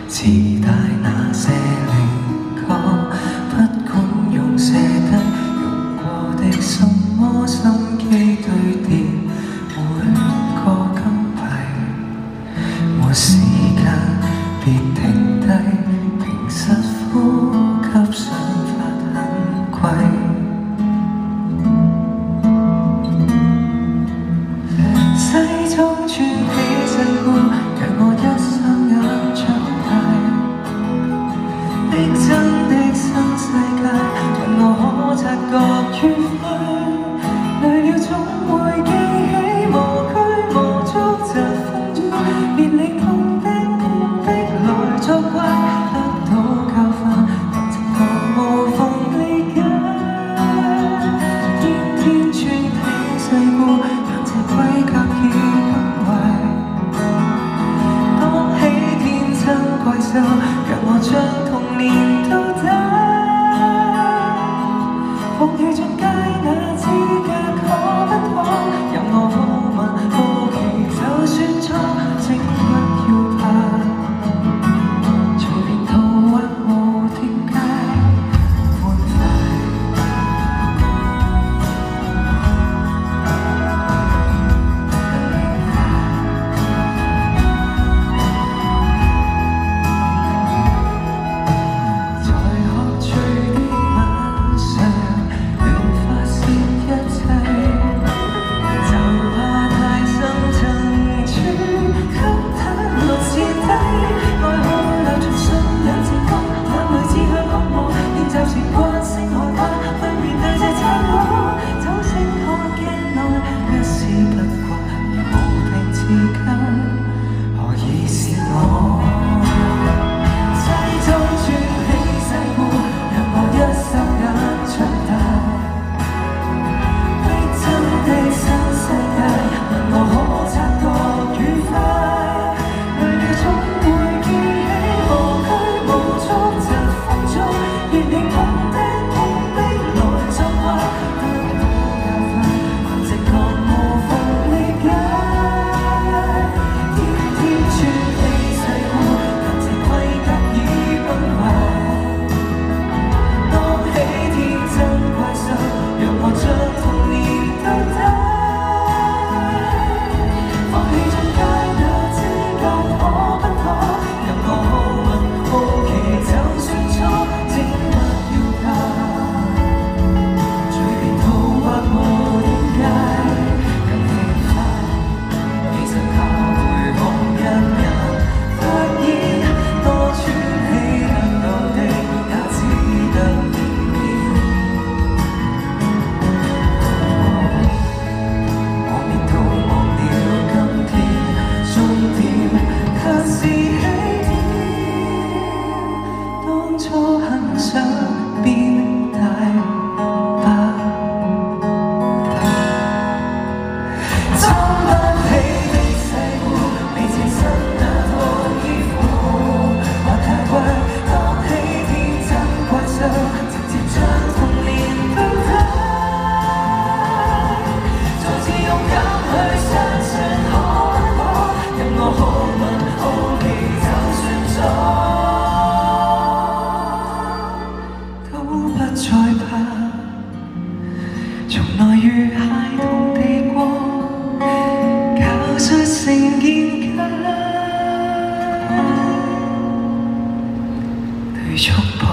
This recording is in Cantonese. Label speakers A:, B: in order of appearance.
A: 自帶那些靈歌，不管用捨得用過的什麼心機堆疊，每個金幣，沒時間別停低，平實呼吸想法很貴。西裝穿起西褲，讓我一雙眼長大。的真的新世界，問我可察覺愉快。累了總會記起無拘無束疾風中，別理痛的痛的來作怪，得到教訓，憑直覺無縫理解。天天穿起西褲，讓這規格已崩壞。當起天真怪獸，讓我將童年都帶，放棄進階那資格可不可？任我好問好奇，就算錯，請不要怕，隨便套或無點解歡快。從來如孩童地過，教出成見解，對束縛。